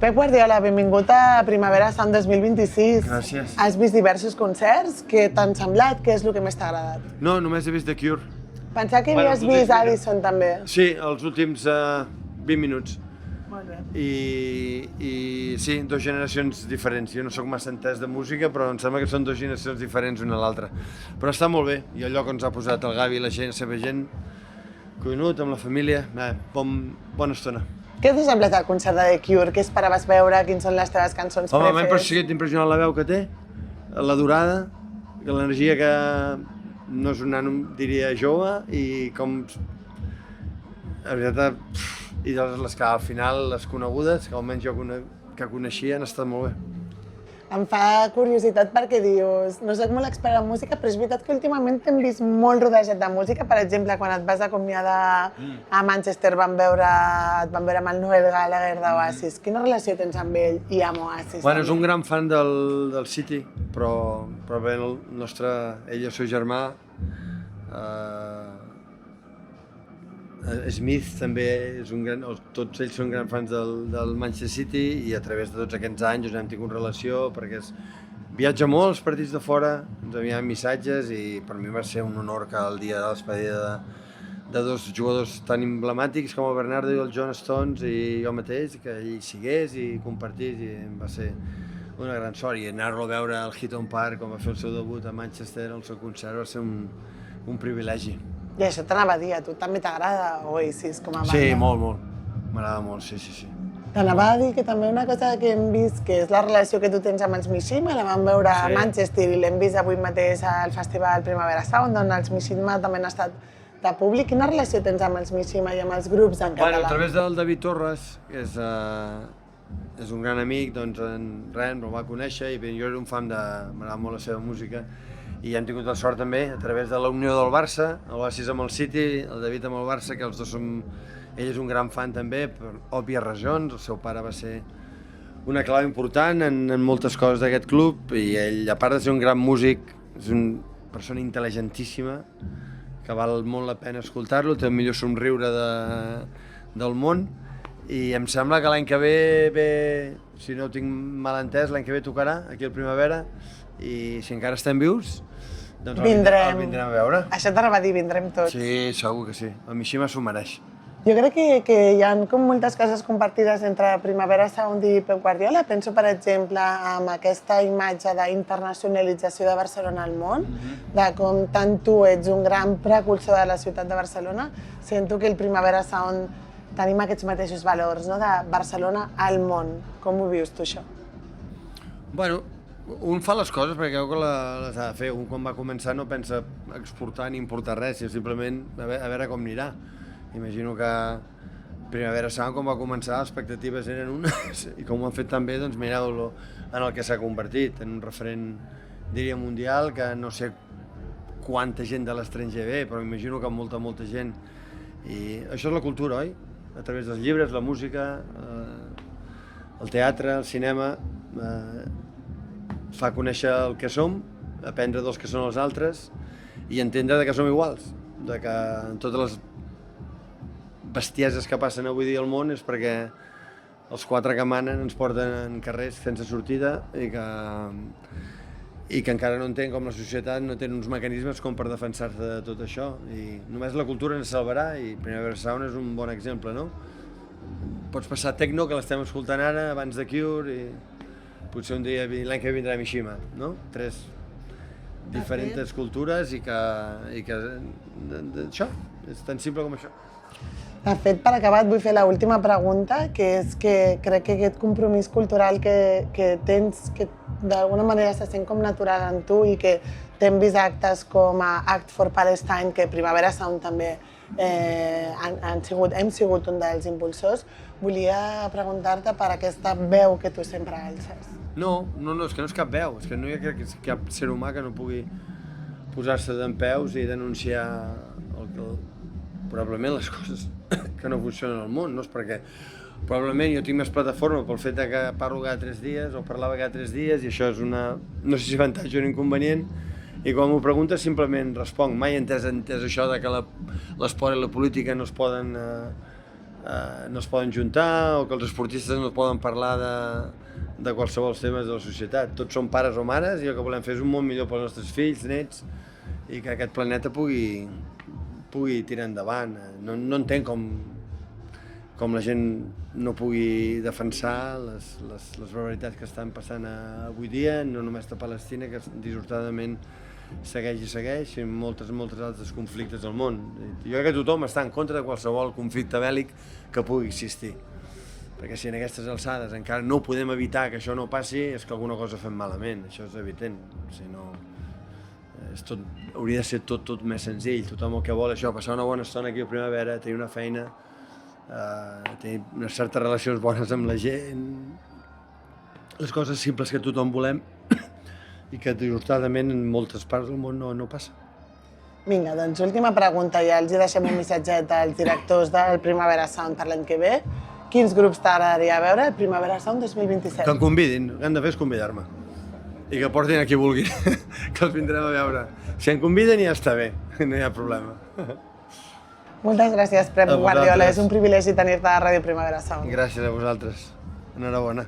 Pep Guardiola, benvingut a Primavera Sound 2026. Gràcies. Has vist diversos concerts. Què t'han semblat? Què és el que més t'ha agradat? No, només he vist The Cure. Pensava que havies vist Addison també. Sí, els últims 20 minuts. Molt bé. I sí, dues generacions diferents. Jo no sóc massa entès de música, però em sembla que són dues generacions diferents una a l'altra. Però està molt bé, i el lloc on s'ha posat el Gavi i la seva gent, coinut, amb la família, bona estona. Què t'ha semblat el concert de The Cure? Què esperaves veure? Quines són les teves cançons Home, m'ha preferides? impressionat la veu que té, la durada, l'energia que no és un nano, diria, jove, i com... La veritat, i les que al final, les conegudes, que almenys jo que coneixia, han estat molt bé. Em fa curiositat perquè dius, no soc molt expert en música, però és veritat que últimament t'hem vist molt rodejat de música. Per exemple, quan et vas acomiadar a Manchester et van veure amb el Noel Gallagher d'Oasis. Quina relació tens amb ell i amb Oasis? Bueno, és un gran fan del City, però bé, ell i el seu germà, Smith també és tots ells són grans fans del Manchester City, i a través de tots aquests anys hem tingut relació perquè viatja molt als partits de fora, ens enviaven missatges, i per mi va ser un honor que el dia de despedida de dos jugadors tan emblemàtics com el Bernardo i el John Stones i jo mateix, que ell sigués i compartís, i va ser una gran sort. I anar-lo a veure al Heaton Park, quan va fer el seu debut a Manchester, el seu concert, va ser un privilegi. I això t'anava a dir, a tu també t'agrada Oasis com a banda? Sí, molt. M'agrada molt, sí. T'anava a dir que també una cosa que hem vist, que és la relació que tu tens amb els Mishima, la vam veure a Manchester i l'hem vist avui mateix al Festival Primavera Sound, on els Mishima també han estat de públic. Quina relació tens amb els Mishima i amb els grups en català? Bueno, a través del David Torres, que és un gran amic, doncs en Ren el va conèixer, i jo era un fan m'agrada molt la seva música, i hem tingut la sort també, a través de la unió del Barça, l'Oasis amb el City, el David amb el Barça, que els dos som... Ell és un gran fan també, per òbvies raons. El seu pare va ser una clau important en moltes coses d'aquest club, i ell, a part de ser un gran músic, és una persona intel·ligentíssima, que val molt la pena escoltar-lo, té el millor somriure del món, i em sembla que l'any que ve, si no ho tinc mal entès, l'any que ve tocarà aquí al Primavera, i si encara estem vius, doncs el vindrem a veure. Això t'anava a dir, vindrem tots. Sí, segur que sí. El Mishima s'ho mereix. Jo crec que hi ha com moltes coses compartides entre Primavera Sound i Pep Guardiola. Penso, per exemple, en aquesta imatge d'internacionalització de Barcelona al món, de com tant tu ets un gran precursor de la ciutat de Barcelona. Sento que el Primavera Sound tenim aquests mateixos valors, no? De Barcelona al món. Com ho vius tu, això? Bueno, un fa les coses perquè creu que les ha de fer. Un, quan va començar, no pensa exportar ni importar res, sinó simplement a veure com anirà. Imagino que Primavera Sound, quan va començar, les expectatives eren unes, i com ho han fet també, doncs mireu-lo en el que s'ha convertit, en un referent, diria, mundial, que no sé quanta gent de l'estranger ve, però imagino que molta gent. I això és la cultura, oi? A través dels llibres, la música, el teatre, el cinema, fa conèixer el que som, aprendre dels que són els altres, i entendre que som iguals, que totes les bestieses que passen avui dia al món és perquè els quatre que manen ens porten en carrers sense sortida, i que encara no entenc com la societat no té uns mecanismes com per defensar-se de tot això, i només la cultura ens salvarà, i Primavera Sound és un bon exemple, no? Pots passar techno, que l'estem escoltant ara, abans de Cure, i potser un dia, l'any que vindrà Mishima, no? Tres diferents cultures, i que això, és tan simple com això. De fet, per acabar, et vull fer l'última pregunta, que és que crec que aquest compromís cultural que tens, que d'alguna manera se sent com natural en tu, i que t'hem vist actes com a Act for Palestine, que Primavera Sound també hem sigut un dels impulsors, volia preguntar-te per aquesta veu que tu sempre alces. No, és que no és cap veu, és que no hi ha cap ser humà que no pugui posar-se dempeus i denunciar probablement les coses que no funcionen al món, no? És perquè probablement jo tinc més plataforma pel fet que parlo cada 3 dies o parlava cada 3 dies, i això és no sé si avantatge o un inconvenient, i quan m'ho preguntes simplement responc. Mai he entès això de que l'esport i la política no es poden no es poden juntar o que els esportistes no poden parlar de qualsevol temes de la societat. Tots som pares o mares i el que volem fer és un món millor pels nostres fills, nets, i que aquest planeta pugui tirar endavant. No entenc com la gent no pugui defensar les barbaritats que estan passant avui dia, no només a Palestina, que dissortadament segueix i segueix, i moltes altres conflictes al món. Jo crec que tothom està en contra de qualsevol conflicte bèl·lic que pugui existir. Perquè si en aquestes alçades encara no podem evitar que això no passi, és que alguna cosa fem malament, això és evident. Si no, hauria de ser tot més senzill. Tothom el que vol això, passar una bona estona aquí a Primavera, tenir una feina, tenir unes certes relacions bones amb la gent, les coses simples que tothom volem i que dissortadament en moltes parts del món no passa. Vinga, doncs última pregunta, ja els deixem un missatget als directors del Primavera Sound per l'any que ve. Quins grups t'agradaria veure al Primavera Sound 2027? Que em convidin, el que han de fer és convidar-me. I que portin a qui vulguin, que els vindrem a veure. Si em conviden ja està bé, no hi ha problema. Moltes gràcies, Pep Guardiola. És un privilegi tenir-te a Ràdio Primavera Sound. Gràcies a vosaltres. Enhorabona.